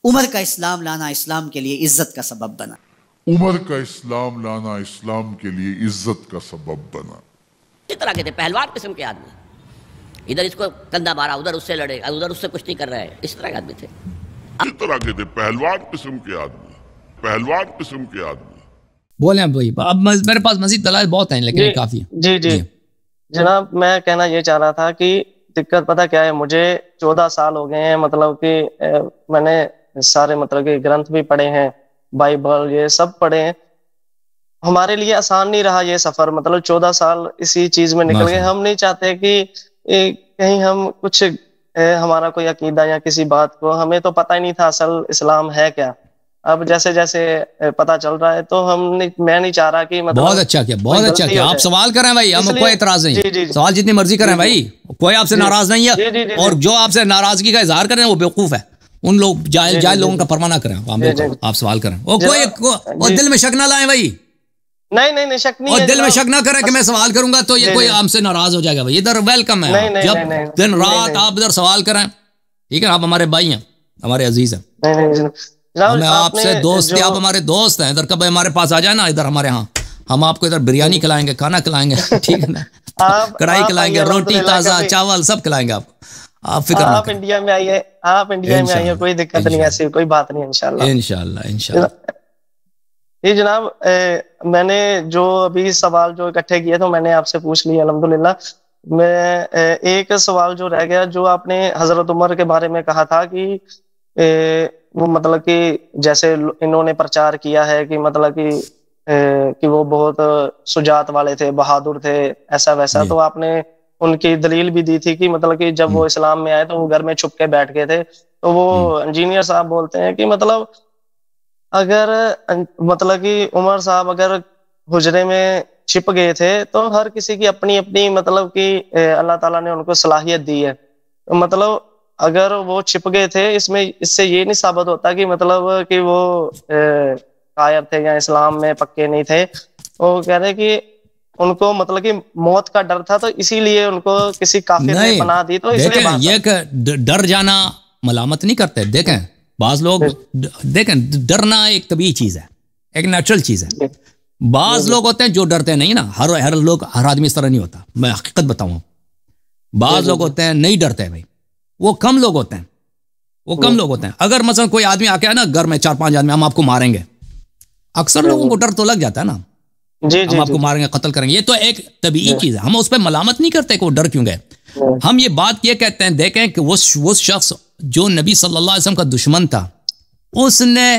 عمر کا اسلام لانا اسلام کے لیے عزت کا سبب بنا. عمر کا اسلام لانا اسلام کے لیے عزت کا سبب بنا. اس طرح کے تھے پہلوان قسم کے آدمی, ادھر اس کو کندھا مارا, ادھر اس سے لڑے, ادھر اس سے کشتی کر رہے ہیں, اس طرح کے آدمی تھے. اس طرح کے تھے پہلوان قسم کے آدمی, پہلوان قسم کے آدمی. بولیں بھائی, اب میرے پاس مزید دلائل بہت ہیں لیکن کافی ہے. جی جناب, میں کہنا یہ چاہ رہا تھا کہ دقت پتہ کیا ہے, مجھے 14 سال ہو گئے ہیں, مطلب کہ میں نے سارے مطلب کہ گرنتھ بھی پڑھے ہیں, بائبل یہ سب پڑھے ہیں. ہمارے لیے آسان نہیں رہا یہ سفر, مطلب 14 سال اسی چیز میں نکل گئے. ہم نہیں چاہتے کہ کہیں ہم کچھ ہمارا کوئی عقیدہ یا کسی بات کو, ہمیں تو پتہ ہی نہیں تھا اصل اسلام ہے کیا. اب جیسے جیسے پتا چل رہا ہے تو میں نہیں چاہ رہا کہ مطلب بہت اچھا کیا, بہت اچھا کیا. آپ سوال کریں بھائی, ہم کوئی اعتراض نہیں, سوال جتنی مرضی کریں بھائی, کوئی آپ سے ناراض نہیں ہے. اور جو آپ سے ناراضگی کا اظہار کریں وہ بیوقوف ہے, ان لوگ جاہل لوگوں کا پرواہ نہ کریں. آپ سوال کریں, کوئی دل میں شک نہ لائیں بھائی, نہیں شک نہیں, اور دل میں شک نہ کریں کہ میں سوال کروں گا تو یہ کوئی ہم سے ناراض ہو جائے گا. بھائی ادھر ویلکم ہے, جب دن رات آپ ادھر سوال کریں, ٹھیک ہے, آپ ہمارے بھائی ہیں, ہمارے عزیز ہیں, ہمیں آپ سے دوست, آپ ہمارے دوست ہیں. ادھر کبھی ہمارے پاس آ جائے نا, ادھر ہمارے ہاں, ہم آپ کو ادھر بریانی کھلائیں گے, کھانا کھلائیں گے, ٹھیک ہے نا, کڑھائی کھلائیں گے, روٹی تازہ چاول سب کھلائیں گے آپ. آپ فکر نہ کریں. آپ انڈیا میں آئیے, آپ انڈیا میں آئیے, کوئی دقت نہیں, ایسی کوئی بات نہیں, انشاءاللہ. جی جناب, میں نے جو ابھی سوال جو اکٹھے کیے تو میں نے آپ سے پوچھ لیے الحمدللہ. میں ایک سوال جو رہ گیا, جو آپ نے حضرت عمر کے بارے میں کہا تھا کہ وہ مطلب کہ جیسے انہوں نے پرچار کیا ہے کہ مطلب کہ وہ بہت شجاعت والے تھے, بہادر تھے, ایسا ویسا. تو آپ نے ان کی دلیل بھی دی تھی کہ مطلب کہ جب وہ اسلام میں آئے تو وہ گھر میں چھپ کے بیٹھ گئے تھے. تو وہ انجینئر صاحب بولتے ہیں کہ مطلب اگر مطلب کہ عمر صاحب اگر حجرے میں چھپ گئے تھے تو ہر کسی کی اپنی اپنی مطلب کہ اللہ تعالیٰ نے ان کو صلاحیت دی ہے. مطلب اگر وہ چھپ گئے تھے, اس سے یہ نہیں ثابت ہوتا کہ مطلب کہ وہ کافر تھے یا اسلام میں پکے نہیں تھے. وہ کہہ رہے کہ ان کو مطلب کہ موت کا ڈر تھا, تو اسی لیے ان کو کسی کافر نے پناہ دی. تو اس لیے یہ ڈر جانا ملامت نہیں کرتے. دیکھیں بعض لوگ, دیکھیں ڈرنا ایک طبیعی چیز ہے, ایک نیچرل چیز ہے. بعض لوگ ہوتے ہیں جو ڈرتے نہیں نا, ہر آدمی اس طرح نہیں ہوتا. میں حقیقت بتاؤں, بعض لوگ ہوتے ہیں نہیں ڈرتے بھائی, وہ کم لوگ ہوتے ہیں, وہ کم لوگ ہوتے ہیں. اگر مثلا کوئی آدمی آ کے نا گھر میں 4-5 آدمی, ہم آپ کو ماریں گے, اکثر لوگوں کو ڈر تو لگ جاتا ہے نا, ہم آپ کو ماریں گے, قتل کریں گے. یہ تو ایک طبیعی چیز ہے, ہم اس پہ ملامت نہیں کرتے کہ وہ ڈر کیوں گئے. ہم یہ بات یہ کہتے ہیں, دیکھیں کہ وہ شخص جو نبی صلی اللہ علیہ وسلم کا دشمن تھا, اس نے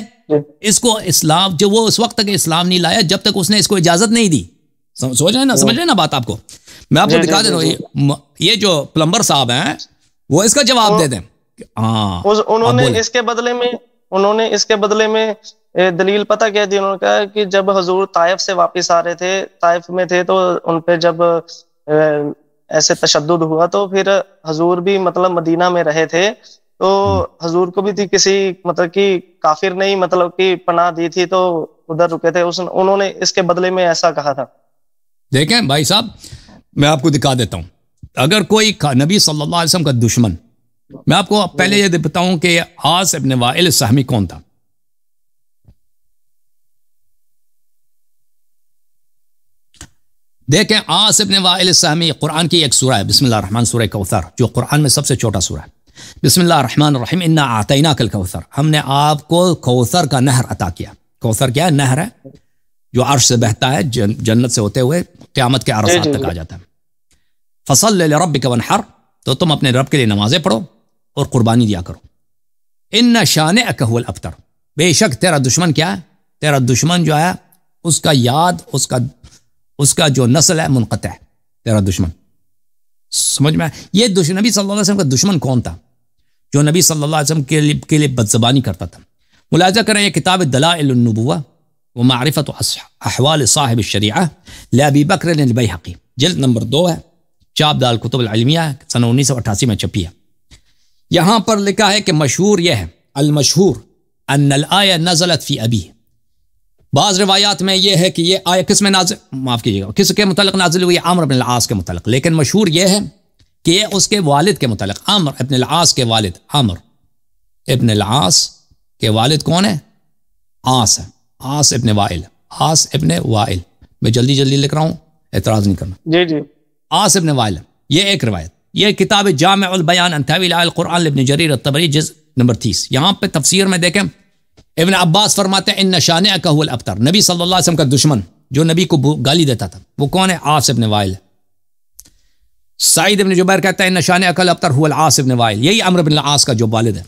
اس کو اسلام, جو وہ اس وقت تک اسلام نہیں لایا جب تک اس نے اس کو اجازت نہیں دی. سمجھ رہے ہیں نا بات آپ کو. میں آپ کو دکھا دے رہا ہوں, یہ جو پلمبر صاحب ہیں وہ اس کا جواب دے دیں. انہوں نے اس کے بدلے میں دلیل پتہ کیا دی. انہوں نے کہا کہ جب حضور طائف سے واپس آ رہے تھے, طائف میں تھے, تو ان پہ جب ایسے تشدد ہوا تو پھر حضور بھی مطلب مدینہ میں رہے تھے, تو حضور کو بھی تھی کسی مطلب کہ کافر نہیں مطلب کہ پناہ دی تھی, تو ادھر رکے تھے. انہوں نے اس کے بدلے میں ایسا کہا تھا. دیکھیں بھائی صاحب, میں آپ کو دکھا دیتا ہوں. اگر کوئی نبی صلی اللہ علیہ وسلم کا دشمن, میں آپ کو پہلے یہ بتاؤں کہ عاص ابن وائل السہمی کون تھا. دیکھیں عاص ابن وائل السہمی قرآن کی ایک سورہ ہے, بسم اللہ الرحمن, سورہ کوثر, جو قرآن میں سب سے چھوٹا سورہ ہے. بسم اللہ الرحمن الرحیم, انا اعطیناک الکوثر, ہم نے آپ کو کوثر کا نہر عطا کیا. کوثر کیا ہے؟ نہر ہے جو عرش سے بہتا ہے, جنت سے ہوتے ہوئے قیامت کے عرصات تک آ جاتا ہے. فصل لربک وانحر, تو تم اپنے رب کے لیے نمازیں پڑھو اور قربانی دیا کرو. ان شانئک هو الابتر, بے شک تیرا دشمن کیا ہے, تیرا دشمن جو ہے اس کا یاد, اس کا جو نسل ہے منقطع ہے, تیرا دشمن. سمجھ میں, یہ نبی صلی اللہ علیہ وسلم کا دشمن کون تھا جو نبی صلی اللہ علیہ وسلم کے لیے بدزبانی کرتا تھا. ملاحظہ کریں, یہ کتاب دلائل النبوہ ومعرفت احوال صاحب الشریعہ لابی بکر البیہقی, جلد نمبر 2 ہے, چاپ دار الکتب العلمیہ, سن 1988 میں چھپی ہے. یہاں پر لکھا ہے کہ مشہور یہ ہے, المشہور ان الآیہ نزلت فی ابی. بعض روایات میں یہ ہے کہ یہ آیہ کس میں نازل, معاف کیجیے گا, کس کے متعلق نازل ہوئی؟ عمرو بن العاص کے متعلق. لیکن مشہور یہ ہے کہ یہ اس کے والد کے متعلق, عمرو ابن العاص کے والد, عمرو ابن العاص کہ والد کون ہے؟ آس ہے، آس ابن وائل، آس ابن وائل. میں جلدی جلدی لکھ رہا ہوں، اعتراض نہیں کرنا. جی جی. آس ابن وائل، یہ ایک روایت. یہ کتاب جامع البیان عن تاویل القرآن لابن جریر الطبری جزء نمبر 30. یہاں پہ تفسیر میں دیکھیں ابن عباس فرماتے ہیں ان شانئک هو الابتر. نبی صلی اللہ علیہ وسلم کا دشمن جو نبی کو گالی دیتا تھا وہ کون ہے؟ عاص ابن وائل. سعید ابن جبیر کہتا ہے ان شانئک الابتر هو العاص ابن وائل. یہی عمرو بن العاص کا جو والد ہے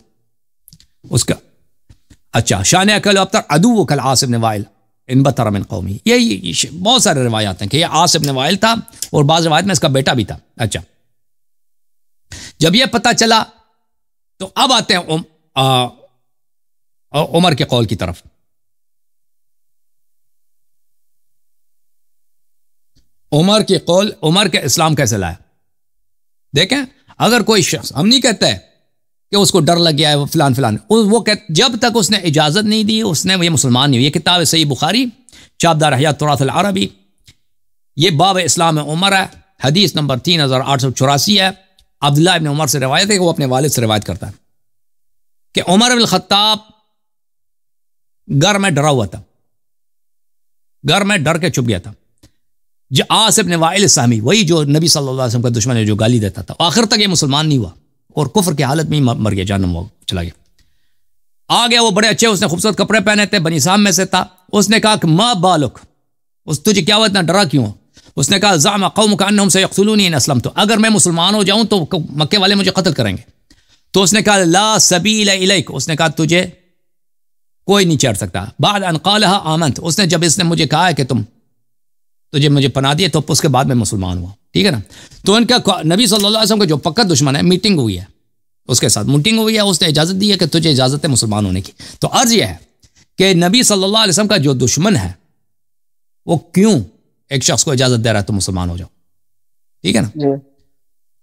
اس کا. اچھا، شانئک الابتر عدوک العاص ابن وائل ان بطر من قومی. یہی بہت سارے روایات ہیں کہ یہ عاص ابن وائل تھا اور بعض روایت میں اس کا بیٹا بھی تھا. اچھا، جب یہ پتہ چلا تو اب آتے ہیں عمر کے قول کی طرف. عمر کے قول، عمر کے اسلام کیسے لایا؟ دیکھیں، اگر کوئی شخص، ہم نہیں کہتے کہ اس کو ڈر لگ گیا ہے فلان فلان، وہ جب تک اس نے اجازت نہیں دی اس نے یہ مسلمان نہیں ہوئی. یہ کتاب صحیح بخاری چابدار احیاء تراث العربی، یہ باب اسلام عمر ہے، حدیث نمبر 3884 ہے. عبداللہ ابن عمر سے روایت ہے کہ وہ اپنے والد سے روایت کرتا ہے کہ عمر بن الخطاب گھر میں ڈرا ہوا تھا، گھر میں ڈر کے چھپ گیا تھا. عاص ابن وائل السہمی، وہی جو نبی صلی اللہ علیہ وسلم کا دشمن ہے جو گالی دیتا تھا، آخر تک یہ مسلمان نہیں ہوا اور کفر کی حالت میں ہی مر گیا، جہنم میں چلا گیا. آ گیا وہ بڑے اچھے، اس نے خوبصورت کپڑے پہنے تھے، بنی سام میں سے تھا. اس نے کہا کہ ما بالک، تجھے کیا ہوا اتنا ڈرا کیوں؟ اس نے کہا زعم قومک انہم سیقتلونی ان اسلمت، اگر میں مسلمان ہو جاؤں تو مکے والے مجھے قتل کریں گے. تو اس نے کہا لا سبیل الیک، اس نے کہا تجھے کوئی نہیں چڑھ سکتا. بعد ان قالها آمنت، اس نے جب اس نے مجھے کہا ہے کہ تجھے مجھے پناہ دیے تو اس کے بعد میں مسلمان ہوا. ٹھیک ہے نا. تو ان کا نبی صلی اللہ علیہ وسلم کا جو پکا دشمن ہے، میٹنگ ہوئی ہے اس کے ساتھ، میٹنگ ہوئی ہے، اس نے اجازت دی ہے کہ تجھے اجازت ہے مسلمان ہونے کی. تو عرض یہ ہے کہ نبی صلی اللہ علیہ وسلم کا جو دشمن ہے وہ کیوں ایک شخص کو اجازت دے رہا ہے تو مسلمان ہو جاؤ. ٹھیک ہے نا.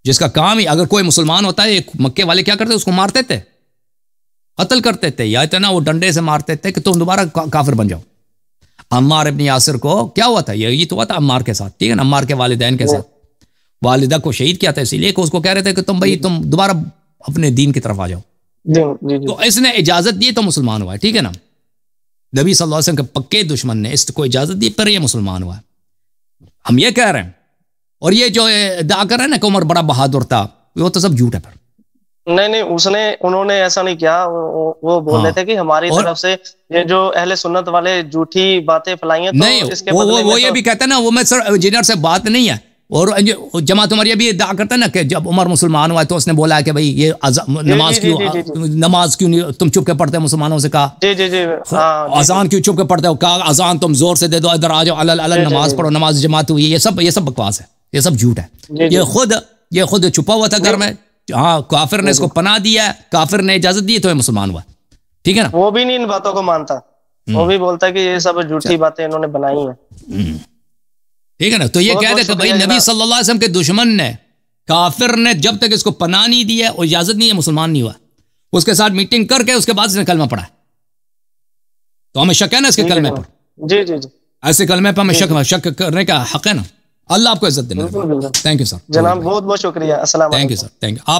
جس کا کام ہی، اگر کوئی مسلمان ہوتا ہے، مکے والے کیا کرتے؟ اس کو مارتے تھے، قتل کرتے تھے، یا اتنا وہ ڈنڈے سے مارتے تھے کہ تم دوبارہ کافر بن جاؤ. عمار ابن یاسر کو کیا ہوا تھا؟ یہی تو ہوا تھا عمار کے ساتھ. ٹھیک ہے نا. عمار کے والدین کے ساتھ، والدہ کو شہید کیا تھا اسی لیے کہ اس کو کہہ رہے تھے کہ تم دوبارہ اپنے دین کی طرف آ جاؤ. تو اس نے اجازت دی تو مسلمان ہوا ہے. ٹھیک ہے نا. نبی صلی اللہ علیہ وسلم کے پکے دشمن نے اس کو اجازت دی پر یہ مسلمان ہوا ہے. ہم یہ کہہ رہے ہیں، اور یہ جو ادعا کر رہے ہیں نا کہ عمر بڑا بہادر تھا، وہ تو سب جھوٹ ہے. پر نہیں، انہوں نے ایسا نہیں کیا. وہ بول رہے تھے کہ ہماری طرف سے یہ جو اہل سنت والے جھوٹی باتیں پھیلائی ہیں، نہیں، وہ یہ بھی کہتا ہے نا، وہ میں سر انجینئر سے بات نہیں ہے. اور جماعت عمر یہ بھی ادعا کرتا ہے نا کہ جب عمر مسلمان ہوا تو اس نے بولا کہ بھائی یہ نماز کیوں نہیں تم چپ کے پڑھتے ہو؟ مسلمانوں سے کہا اذان کیوں چپ کے پڑھتے ہو؟ کہا اذان تم زور سے دے دو، ادھر آ جاؤ، اللہ نماز پڑھو، نماز جماعت ہوئی. یہ سب بکواس ہے، یہ سب جھوٹ ہے. یہ خود چھپا ہوا تھا گھر میں. ہاں، کافر نے اس کو پناہ دیا، کافر نے اجازت دی تو یہ مسلمان ہوا. ٹھیک ہے نا. وہ بھی نہیں ان باتوں کو مانتا، وہ بھی بولتا ہے کہ یہ سب جھوٹی باتیں انہوں نے بنائی ہیں. ٹھیک ہے نا. تو یہ کہہ دے کہ بھائی نبی صلی اللہ علیہ وسلم کے دشمن نے، کافر نے جب تک اس کو پناہ نہیں دی ہے اور اجازت نہیں ہے، مسلمان نہیں ہوا. اس کے ساتھ میٹنگ کر کے اس کے بعد اس نے کلمہ پڑھا. تو ہمیں شک ہے نا اس کے کلمے پر. جی ایسے کلمے پر ہمیں شک کرنے کا حق ہے نا. اللہ آپ کو عزت دے. Thank you sir. جناب بہت بہت شکریہ. السلام علیکم. Thank you sir. Thank you.